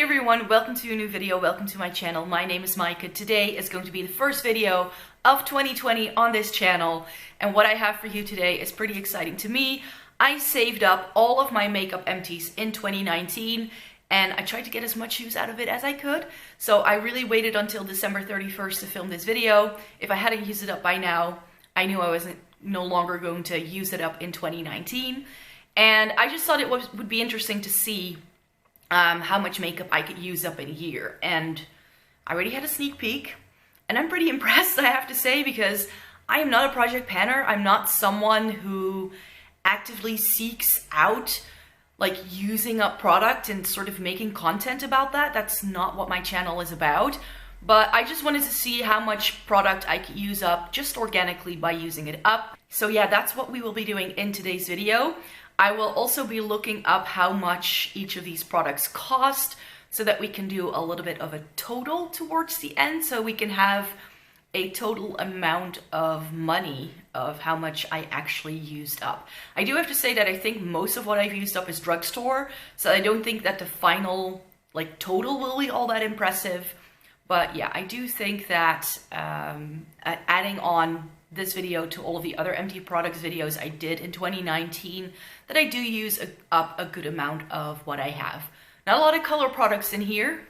everyone, welcome to a new video, welcome to my channel. My name is Maaike. Today is going to be the first video of 2020 on this channel, and what I have for you today is pretty exciting to me. I saved up all of my makeup empties in 2019 and I tried to get as much use out of it as I could. So I really waited until December 31st to film this video. If I hadn't used it up by now, I knew I was no longer going to use it up in 2019. And I just thought it would be interesting to see how much makeup I could use up in a year. And I already had a sneak peek, and I'm pretty impressed, I have to say, because I am not a project panner. I'm not someone who actively seeks out like using up product and sort of making content about that. That's not what my channel is about. But I just wanted to see how much product I could use up just organically by using it up. So yeah, that's what we will be doing in today's video. I will also be looking up how much each of these products cost so that we can do a little bit of a total towards the end, so we can have a total amount of money of how much I actually used up. I do have to say that I think most of what I've used up is drugstore, so I don't think that the final like total will be all that impressive. But yeah, I do think that adding on this video to all of the other empty products videos I did in 2019, that I do use up a good amount of what I have. Not a lot of color products in here,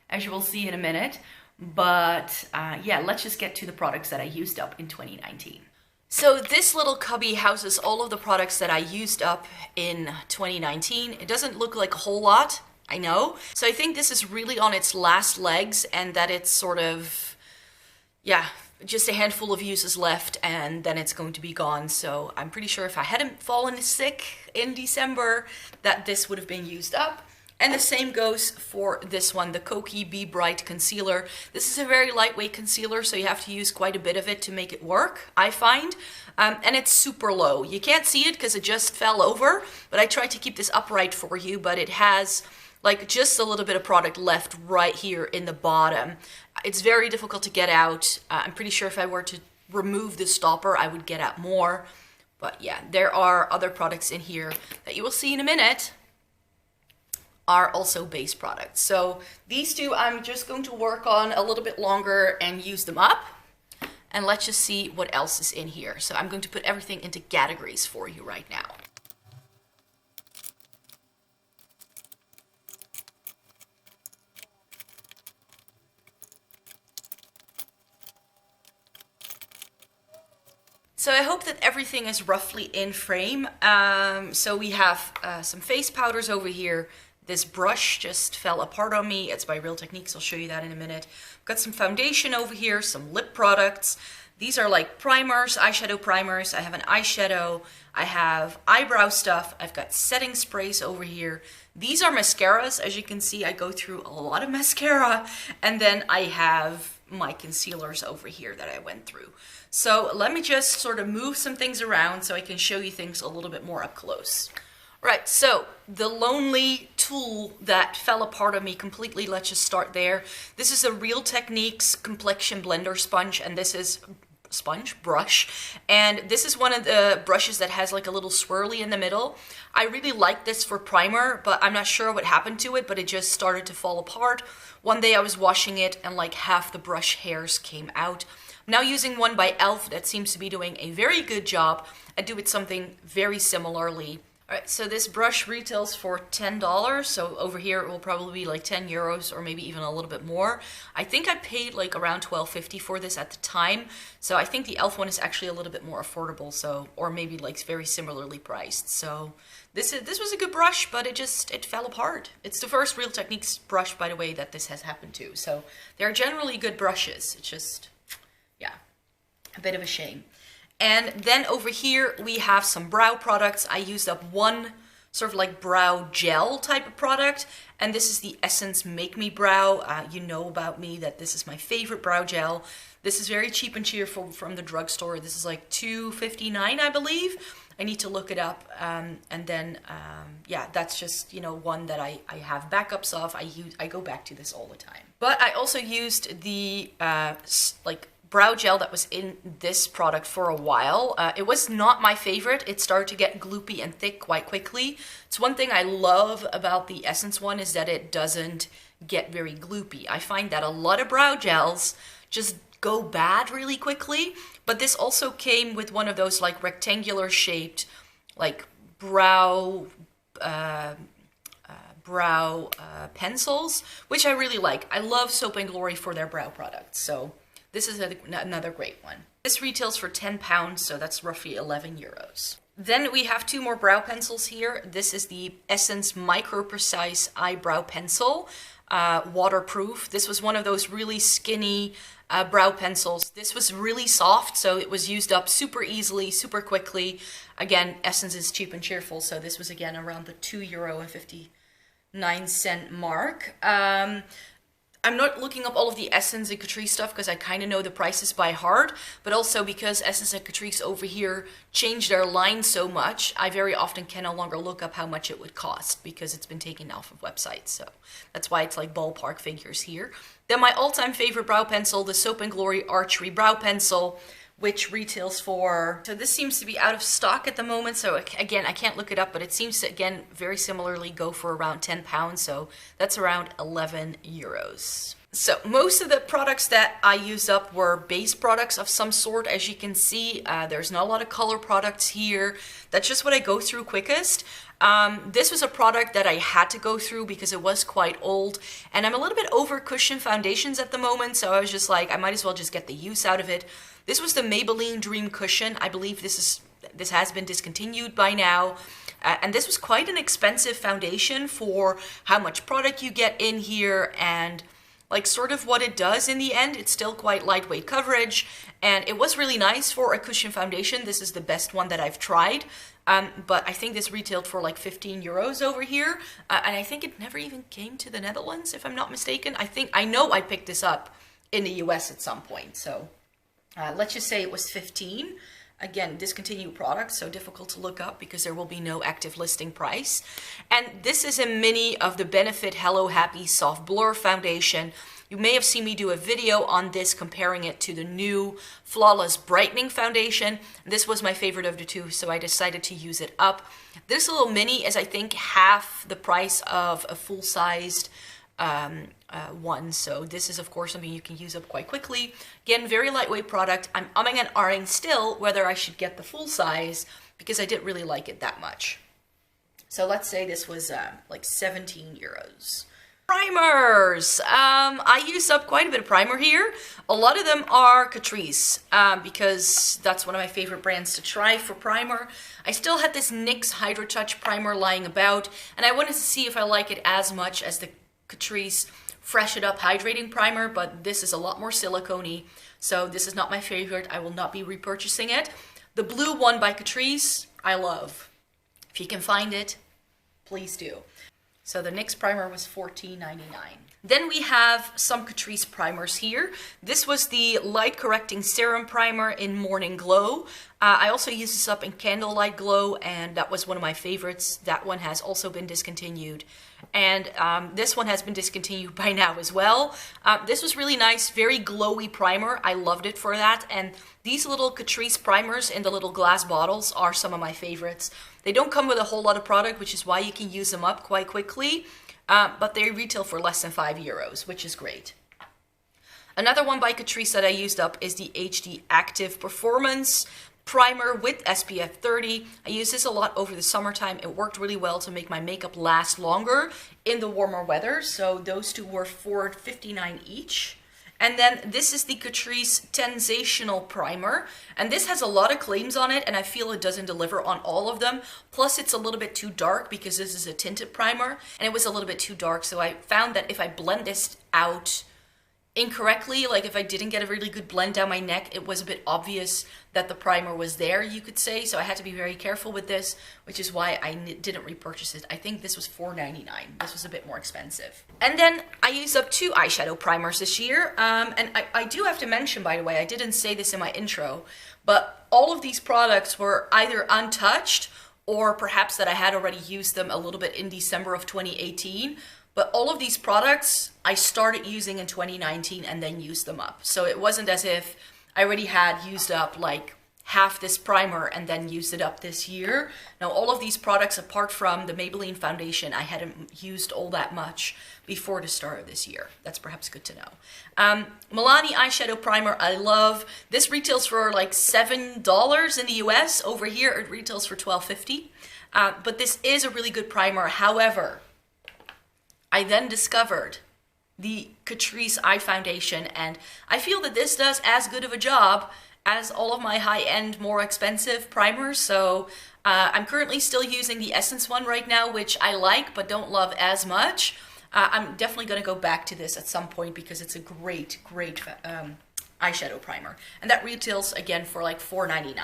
as you will see in a minute, but yeah, let's just get to the products that I used up in 2019. So this little cubby houses all of the products that I used up in 2019. It doesn't look like a whole lot, I know. So I think this is really on its last legs, and that it's sort of, yeah, just a handful of uses left and then it's going to be gone. So I'm pretty sure if I hadn't fallen sick in December that this would have been used up. And the same goes for this one, the Kokie Be Bright Concealer. This is a very lightweight concealer, so you have to use quite a bit of it to make it work, I find. And it's super low. You can't see it because it just fell over, but I tried to keep this upright for you, but it has like just a little bit of product left right here in the bottom. It's very difficult to get out. I'm pretty sure if I were to remove the stopper, I would get out more. But yeah, there are other products in here that you will see in a minute are also base products. So these two I'm just going to work on a little bit longer and use them up. And let's just see what else is in here. So I'm going to put everything into categories for you right now. So I hope that everything is roughly in frame. So we have some face powders over here. This brush just fell apart on me. It's by Real Techniques. I'll show you that in a minute. I've got some foundation over here, some lip products. These are like primers, eyeshadow primers. I have an eyeshadow. I have eyebrow stuff. I've got setting sprays over here. These are mascaras. As you can see, I go through a lot of mascara. And then I have my concealers over here that I went through. So let me just sort of move some things around so I can show you things a little bit more up close. Right, so the lonely tool that fell apart on me completely, let's just start there. This is a Real Techniques complexion blender sponge, and this is brush, and this is one of the brushes that has like a little swirly in the middle. I really like this for primer, but I'm not sure what happened to it, but it just started to fall apart. One day I was washing it and like half the brush hairs came out. I'm now using one by e.l.f. that seems to be doing a very good job. I do it something very similarly. Alright, so this brush retails for $10, so over here it will probably be like 10 euros or maybe even a little bit more. I think I paid like around $12.50 for this at the time, so I think the e.l.f. one is actually a little bit more affordable, so, or maybe like very similarly priced. So this was a good brush, but it fell apart. It's the first Real Techniques brush, by the way, that this has happened to, so they're generally good brushes. It's just, yeah, a bit of a shame. And then over here we have some brow products. I used up one sort of like brow gel type of product, and this is the Essence Make Me Brow. You know about me that this is my favorite brow gel. This is very cheap and cheerful from the drugstore. This is like $2.59, I believe. I need to look it up, and then yeah, that's just, you know, one that I have backups of. I go back to this all the time. But I also used the like brow gel that was in this product for a while. It was not my favorite. It started to get gloopy and thick quite quickly. It's one thing I love about the Essence one is that it doesn't get very gloopy. I find that a lot of brow gels just go bad really quickly, but this also came with one of those like rectangular shaped like brow pencils, which I really like. I love Soap & Glory for their brow products, so this is another great one. This retails for £10, so that's roughly 11 euros. Then we have two more brow pencils here. This is the Essence Micro Precise Eyebrow Pencil, waterproof. This was one of those really skinny brow pencils. This was really soft, so it was used up super easily, super quickly. Again, Essence is cheap and cheerful, so this was again around the €2.59 mark. I'm not looking up all of the Essence and Catrice stuff because I kind of know the prices by heart, but also because Essence and Catrice over here changed their line so much, I very often can no longer look up how much it would cost because it's been taken off of websites, so that's why it's like ballpark figures here. Then my all-time favorite brow pencil, the Soap & Glory Archery Brow Pencil, which retails for, so this seems to be out of stock at the moment, so again, I can't look it up, but it seems to, again, very similarly go for around £10, so that's around 11 euros. So most of the products that I used up were base products of some sort. As you can see, there's not a lot of color products here. That's just what I go through quickest. This was a product that I had to go through because it was quite old, and I'm a little bit over cushion foundations at the moment, so I was just like, I might as well just get the use out of it. This was the Maybelline Dream Cushion. I believe this has been discontinued by now. And this was quite an expensive foundation for how much product you get in here and like sort of what it does in the end. It's still quite lightweight coverage, and it was really nice for a cushion foundation. This is the best one that I've tried. But I think this retailed for like 15 euros over here. And I think it never even came to the Netherlands, if I'm not mistaken. I know I picked this up in the US at some point, so let's just say it was 15. Again, discontinued product, so difficult to look up because there will be no active listing price. And this is a mini of the Benefit Hello Happy Soft Blur Foundation. You may have seen me do a video on this comparing it to the new Flawless Brightening Foundation. This was my favorite of the two, so I decided to use it up. This little mini is, I think, half the price of a full-sized one, so this is of course something you can use up quite quickly. Again, very lightweight product. I'm umming and ahhing still whether I should get the full size because I didn't really like it that much. So let's say this was like 17 euros. Primers! I used up quite a bit of primer here. A lot of them are Catrice because that's one of my favorite brands to try for primer. I still had this NYX Hydro Touch primer lying about, and I wanted to see if I like it as much as the Catrice Fresh It Up Hydrating Primer, but this is a lot more silicone-y, so this is not my favorite. I will not be repurchasing it. The blue one by Catrice, I love. If you can find it, please do. So the NYX primer was $14.99. Then we have some Catrice primers here. This was the Light Correcting Serum Primer in Morning Glow. I also used this up in Candlelight Glow, and that was one of my favorites. That one has also been discontinued. And this one has been discontinued by now as well. This was really nice, very glowy primer. I loved it for that. And these little Catrice primers in the little glass bottles are some of my favorites. They don't come with a whole lot of product, which is why you can use them up quite quickly. But they retail for less than 5 euros, which is great. Another one by Catrice that I used up is the HD Active Performance Primer with SPF 30. I use this a lot over the summertime. It worked really well to make my makeup last longer in the warmer weather. So those two were $4.59 each. And then this is the Catrice Tensational Primer. And this has a lot of claims on it, and I feel it doesn't deliver on all of them. Plus, it's a little bit too dark because this is a tinted primer, and it was a little bit too dark. So I found that if I blend this out incorrectly, like if I didn't get a really good blend down my neck, it was a bit obvious that the primer was there, you could say. So I had to be very careful with this, which is why I didn't repurchase it. I think this was $4.99. This was a bit more expensive. And then I used up 2 eyeshadow primers this year. And I do have to mention, by the way, I didn't say this in my intro, but all of these products were either untouched or perhaps that I had already used them a little bit in December of 2018. But all of these products I started using in 2019 and then used them up. So it wasn't as if I already had used up like half this primer and then used it up this year. Now all of these products, apart from the Maybelline foundation, I hadn't used all that much before the start of this year. That's perhaps good to know. Milani eyeshadow primer, I love. This retails for like $7 in the US. Over here it retails for $12.50. But this is a really good primer. However, I then discovered the Catrice Eye Foundation, and I feel that this does as good of a job as all of my high-end, more expensive primers. So I'm currently still using the Essence one right now, which I like but don't love as much. I'm definitely going to go back to this at some point because it's a great eyeshadow primer. And that retails again for like $4.99.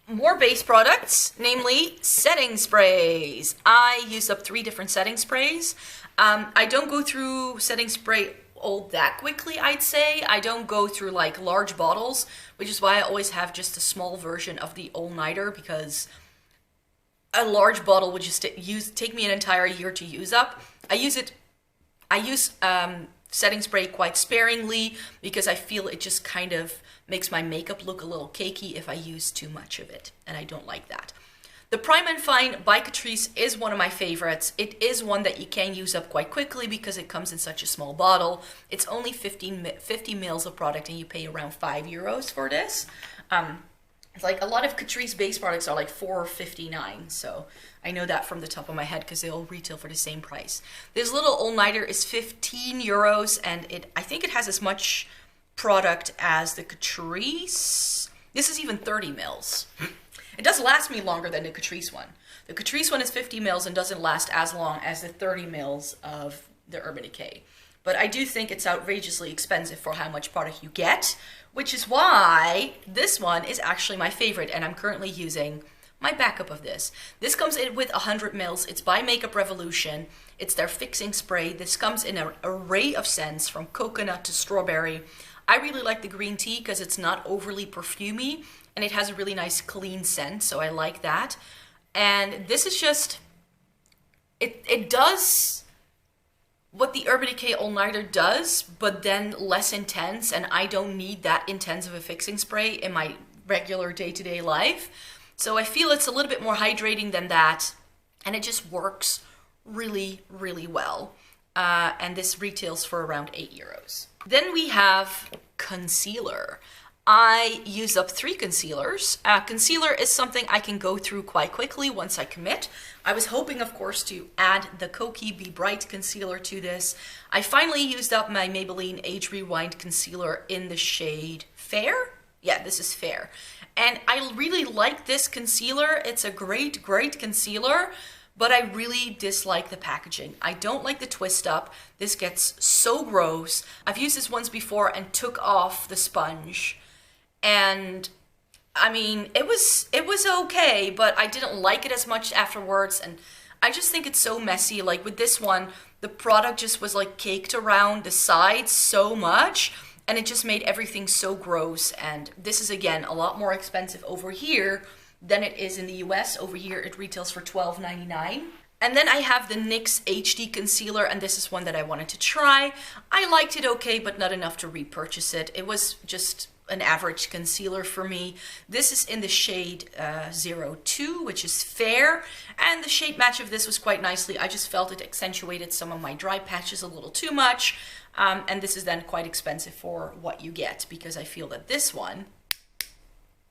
More base products, namely setting sprays. I use up 3 different setting sprays. I don't go through setting spray all that quickly, I'd say. I don't go through like large bottles, which is why I always have just a small version of the all-nighter, because a large bottle would just take me an entire year to use up. I use setting spray quite sparingly because I feel it just kind of makes my makeup look a little cakey if I use too much of it, and I don't like that. The Prime and Fine by Catrice is one of my favorites. It is one that you can use up quite quickly because it comes in such a small bottle. It's only 50 mils of product and you pay around €5 for this. It's like a lot of Catrice base products are like $4.59, so I know that from the top of my head because they all retail for the same price. This little all-nighter is €15 and I think it has as much product as the Catrice. This is even 30 mils. It does last me longer than the Catrice one. The Catrice one is 50 mils and doesn't last as long as the 30 mils of the Urban Decay. But I do think it's outrageously expensive for how much product you get, which is why this one is actually my favorite, and I'm currently using my backup of this. This comes in with 100 mils. It's by Makeup Revolution. It's their fixing spray. This comes in an array of scents from coconut to strawberry. I really like the green tea because it's not overly perfumey, and it has a really nice clean scent, so I like that. And this is just, it does what the Urban Decay All-Nighter does, but then less intense, and I don't need that intense of a fixing spray in my regular day-to-day life. So I feel it's a little bit more hydrating than that, and it just works really, really well. And this retails for around €8. Then we have concealer. I use up 3 concealers. Concealer is something I can go through quite quickly once I commit. I was hoping, of course, to add the Kokie Be Bright concealer to this. I finally used up my Maybelline Age Rewind concealer in the shade Fair. Yeah, this is Fair. And I really like this concealer. It's a great, great concealer, but I really dislike the packaging. I don't like the twist up. This gets so gross. I've used this once before and took off the sponge. And I mean, it was okay, but I didn't like it as much afterwards, and I just think it's so messy. Like with this one, the product just was like caked around the sides so much, and it just made everything so gross. And this is again a lot more expensive over here than it is in the US. Over here it retails for $12.99. And then I have the NYX HD concealer, and this is one that I wanted to try. I liked it okay, but not enough to repurchase it. It was just an average concealer for me. This is in the shade 02, which is Fair, and the shade match of this was quite nicely. I just felt it accentuated some of my dry patches a little too much, and this is then quite expensive for what you get, because I feel that this one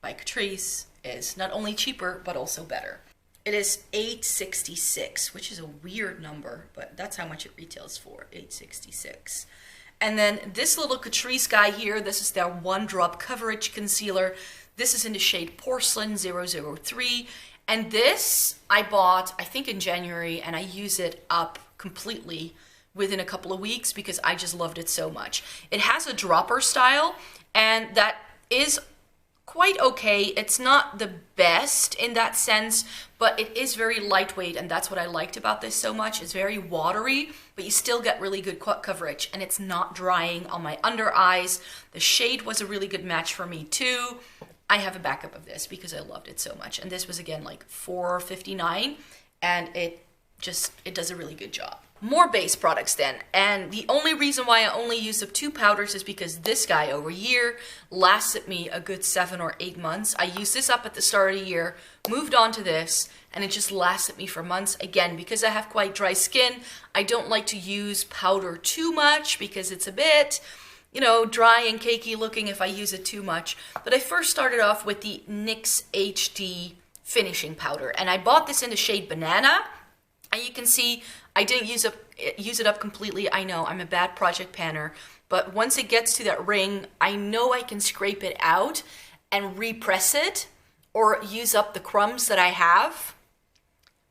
by Catrice is not only cheaper but also better. It is $8.66, which is a weird number, but that's how much it retails for, $8.66. And then this little Catrice guy here, this is their One Drop Coverage Concealer. This is in the shade Porcelain 003. And this I bought, I think in January, and I use it up completely within a couple of weeks because I just loved it so much. It has a dropper style, and that is quite okay. It's not the best in that sense, but it is very lightweight, and that's what I liked about this so much. It's very watery, but you still get really good coverage, and it's not drying on my under eyes. The shade was a really good match for me too. I have a backup of this because I loved it so much, and this was again like $4.59, and it does a really good job. more base products then. And the only reason why I only used up 2 powders is because this guy over here lasted me a good 7 or 8 months. I used this up at the start of the year, moved on to this, and it just lasted me for months. Again, because I have quite dry skin, I don't like to use powder too much because it's a bit, you know, dry and cakey looking if I use it too much. But I first started off with the NYX HD finishing powder, and I bought this in the shade Banana. And you can see I didn't use it up completely. I know I'm a bad project panner, but once it gets to that ring, I know I can scrape it out and repress it or use up the crumbs that I have.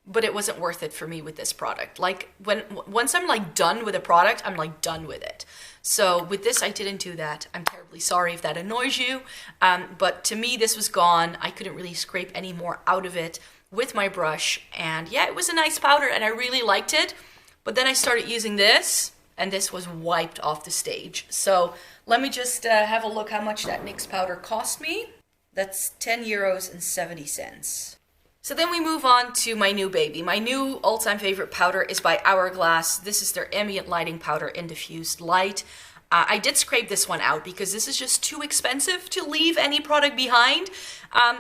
But it wasn't worth it for me with this product. Like once I'm like done with a product, I'm like done with it. So with this, I didn't do that. I'm terribly sorry if that annoys you. But to me, this was gone. I couldn't really scrape any more out of it with my brush. And yeah, it was a nice powder and I really liked it. But then I started using this and this was wiped off the stage. So let me just have a look how much that NYX powder cost me. That's €10.70. So then we move on to my new baby. My new all-time favorite powder is by Hourglass. This is their Ambient Lighting Powder in Diffused Light. I did scrape this one out because this is just too expensive to leave any product behind.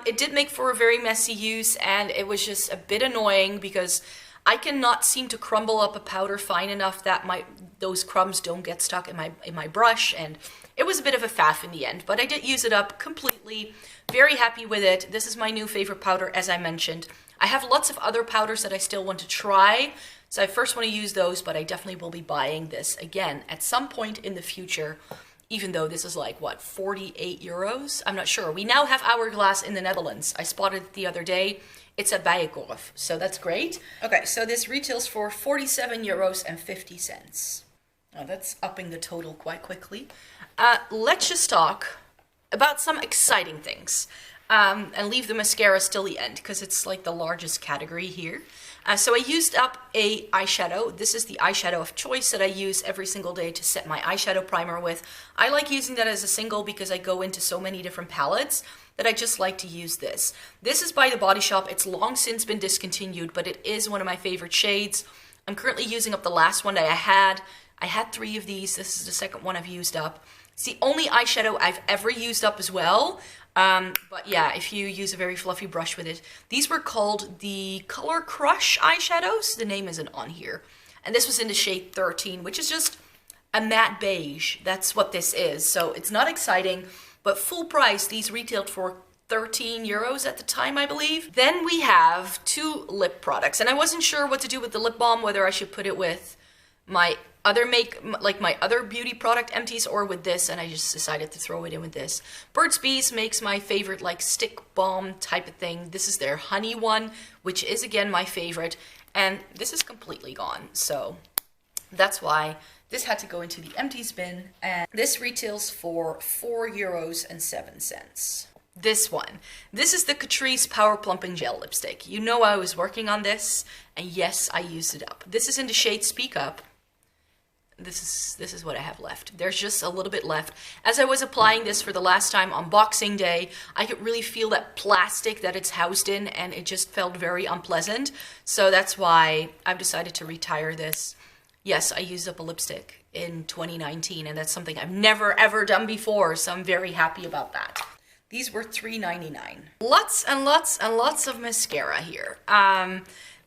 It did make for a very messy use and it was just a bit annoying because I cannot seem to crumble up a powder fine enough that those crumbs don't get stuck in my brush, and it was a bit of a faff in the end, but I did use it up completely. Very happy with it. This is my new favorite powder, as I mentioned. I have lots of other powders that I still want to try, so I first want to use those, but I definitely will be buying this again at some point in the future, even though this is like, what, 48 euros? I'm not sure. We now have Hourglass in the Netherlands. I spotted it the other day. It's at Bijenkorf, so that's great. Okay, so this retails for €47.50. Now that's upping the total quite quickly. Let's just talk about some exciting things and leave the mascara till the end because it's like the largest category here. So I used up a eyeshadow. This is the eyeshadow of choice that I use every single day to set my eyeshadow primer with. I like using that as a single because I go into so many different palettes that I just like to use this. This is by The Body Shop. It's long since been discontinued, but it is one of my favorite shades. I'm currently using up the last one that I had. I had 3 of these. This is the second one I've used up. It's the only eyeshadow I've ever used up as well. But yeah, if you use a very fluffy brush with it. These were called the Color Crush eyeshadows. The name isn't on here. And this was in the shade 13, which is just a matte beige. That's what this is. So it's not exciting, but full price. These retailed for 13 euros at the time, I believe. Then we have 2 lip products. And I wasn't sure what to do with the lip balm, whether I should put it with my other my other beauty product empties or with this, and I just decided to throw it in with this. Burt's Bees makes my favorite like stick balm type of thing. This is their honey one, which is again my favorite, and this is completely gone, so that's why this had to go into the empties bin, and this retails for €4.07. This one. This is the Catrice Power Plumping Gel Lipstick. You know I was working on this, and yes, I used it up. This is in the shade Speak Up. This is what I have left. There's just a little bit left. As I was applying this for the last time on Boxing Day, I could really feel that plastic that it's housed in, and it just felt very unpleasant. So that's why I've decided to retire this. Yes, I used up a lipstick in 2019, and that's something I've never ever done before, so I'm very happy about that. These were $3.99. Lots and lots and lots of mascara here.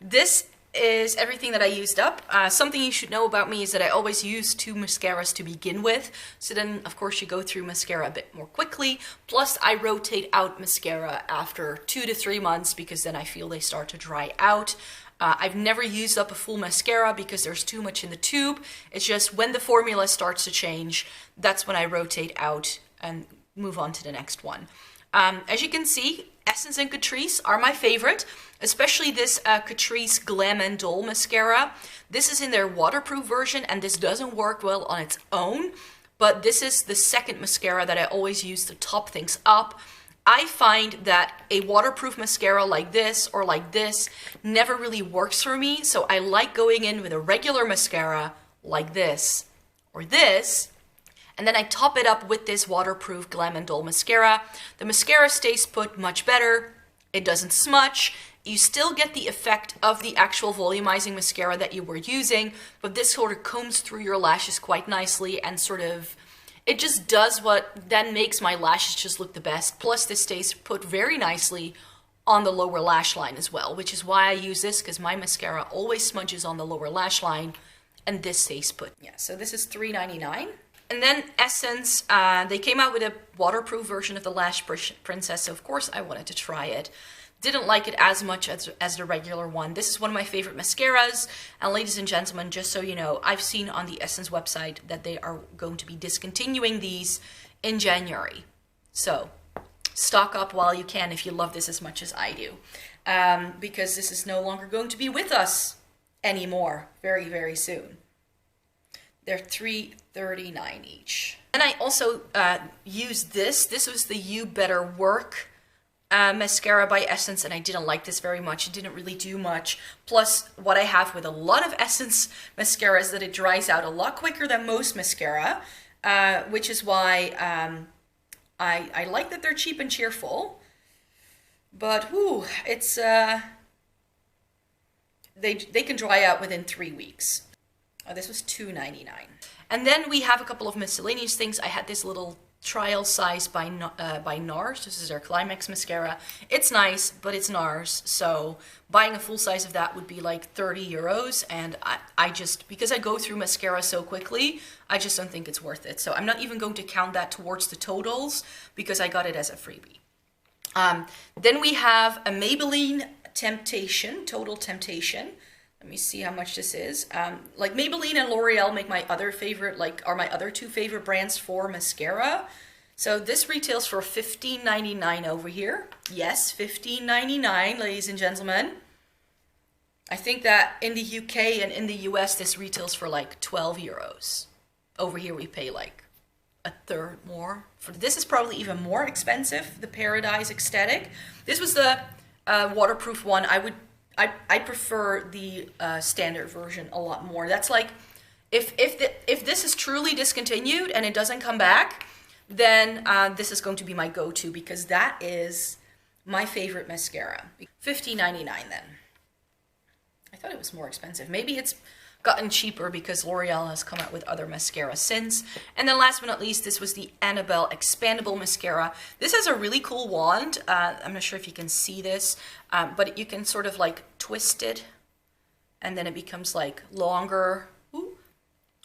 This is everything that I used up. Something you should know about me is that I always use 2 mascaras to begin with. So then, of course, you go through mascara a bit more quickly. Plus, I rotate out mascara after 2 to 3 months because then I feel they start to dry out. I've never used up a full mascara because there's too much in the tube. It's just when the formula starts to change, that's when I rotate out and move on to the next one. As you can see, Essence and Catrice are my favorite, especially this Catrice Glam and Dole mascara. This is in their waterproof version, and this doesn't work well on its own, but this is the second mascara that I always use to top things up. I find that a waterproof mascara like this or like this never really works for me, so I like going in with a regular mascara like this or this, and then I top it up with this waterproof Glam and Dole mascara. The mascara stays put much better. It doesn't smudge. you still get the effect of the actual volumizing mascara that you were using, but this sort of combs through your lashes quite nicely and sort of, it just does what then makes my lashes just look the best. Plus this stays put very nicely on the lower lash line as well, which is why I use this, because my mascara always smudges on the lower lash line, and this stays put. Yeah, so this is $3.99. And then Essence, they came out with a waterproof version of the Lash Princess, so of course I wanted to try it. Didn't like it as much as the regular one. This is one of my favorite mascaras, and ladies and gentlemen, just so you know, I've seen on the Essence website that they are going to be discontinuing these in January. So stock up while you can if you love this as much as I do, because this is no longer going to be with us anymore very, very soon. They're $3.39 each. And I also used this. This was the You Better Work mascara by Essence, and I didn't like this very much. It didn't really do much. Plus, what I have with a lot of Essence mascara is that it dries out a lot quicker than most mascara, which is why I like that they're cheap and cheerful. But, whew, it's, they can dry out within 3 weeks. Oh, this was $2.99. And then we have a couple of miscellaneous things. I had this little trial size by NARS. This is their Climax mascara. It's nice, but it's NARS, so buying a full size of that would be like 30 euros, and I just, because I go through mascara so quickly, I just don't think it's worth it. So I'm not even going to count that towards the totals, because I got it as a freebie. Then we have a Maybelline Temptation, Total Temptation. Let me see how much this is. Like Maybelline and L'Oreal make my other favorite, are my other two favorite brands for mascara. So this retails for $15.99 over here. Yes, $15.99, ladies and gentlemen. I think that in the UK and in the US, this retails for like 12 euros. Over here, we pay like a third more. This is probably even more expensive, the Paradise Ecstatic. This was the waterproof one. I prefer the standard version a lot more. That's like, if this is truly discontinued and it doesn't come back, then this is going to be my go-to, because that is my favorite mascara. $15.99 then. I thought it was more expensive. Maybe it's gotten cheaper because L'Oreal has come out with other mascara since. And then last but not least, this was the Annabelle Expandable Mascara. This has a really cool wand. I'm not sure if you can see this, but you can sort of like twist it, and then it becomes like longer. Ooh.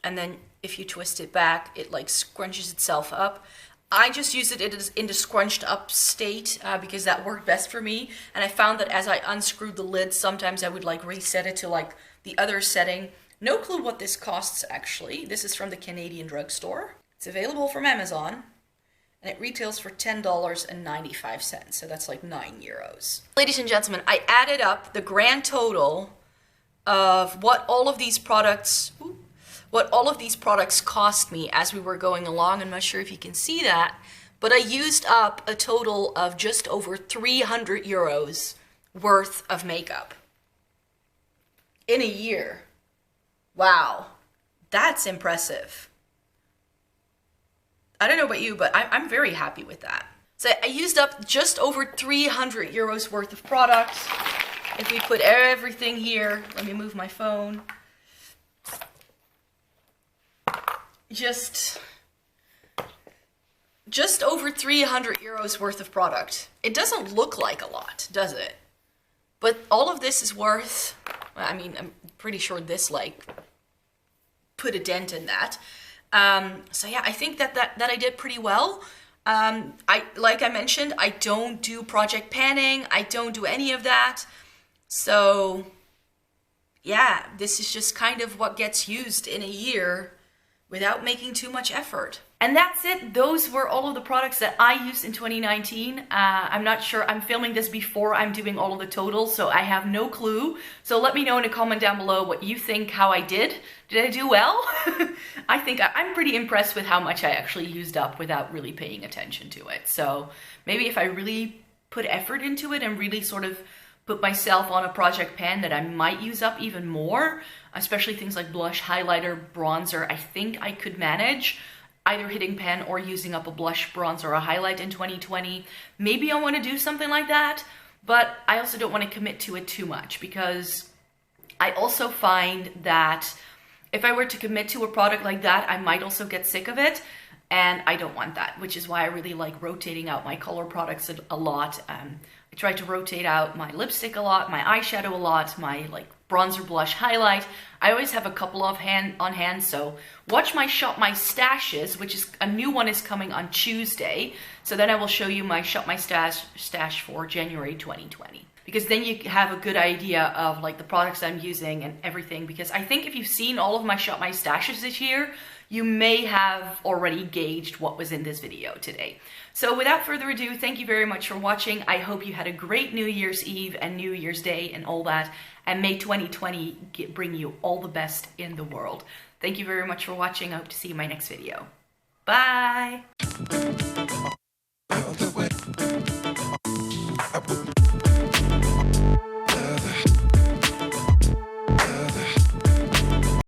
And then if you twist it back, it like scrunches itself up. I just used it in the scrunched up state because that worked best for me. And I found that as I unscrewed the lid, sometimes I would like reset it to like the other setting. No clue what this costs actually. This is from the Canadian drugstore. It's available from Amazon, and it retails for $10.95, so that's like 9 euros. Ladies and gentlemen, I added up the grand total of what all of these products cost me as we were going along. I'm not sure if you can see that, but I used up a total of just over 300 euros worth of makeup in a year. Wow, that's impressive. I don't know about you, but I'm very happy with that. So I used up just over 300 euros worth of products. If we put everything here, let me move my phone. Just over 300 euros worth of product. It doesn't look like a lot, does it? But all of this is worth, I mean, I'm pretty sure this like put a dent in that. So yeah, I think that I did pretty well. Like I mentioned, I don't do project panning. I don't do any of that. So yeah, this is just kind of what gets used in a year without making too much effort. And that's it. Those were all of the products that I used in 2019. I'm not sure. I'm filming this before I'm doing all of the totals, so I have no clue. So let me know in a comment down below what you think, how I did. Did I do well? I think I'm pretty impressed with how much I actually used up without really paying attention to it. So maybe if I really put effort into it and really sort of put myself on a project pan, that I might use up even more, especially things like blush, highlighter, bronzer. I think I could manage either hitting pan or using up a blush, bronzer, or a highlight in 2020. Maybe I want to do something like that, but I also don't want to commit to it too much, because I also find that if I were to commit to a product like that, I might also get sick of it, and I don't want that, which is why I really like rotating out my color products a lot. I try to rotate out my lipstick a lot, my eyeshadow a lot, my like bronzer, blush, highlight. I always have a couple of on hand, so watch my Shop My Stashes, which is a new one is coming on Tuesday. So then I will show you my Shop My stash for January 2020. Because then you have a good idea of like the products I'm using and everything. Because I think if you've seen all of my Shop My Stashes this year, you may have already gauged what was in this video today. So without further ado, thank you very much for watching. I hope you had a great New Year's Eve and New Year's Day and all that. And may 2020 bring you all the best in the world. Thank you very much for watching. I hope to see you in my next video. Bye!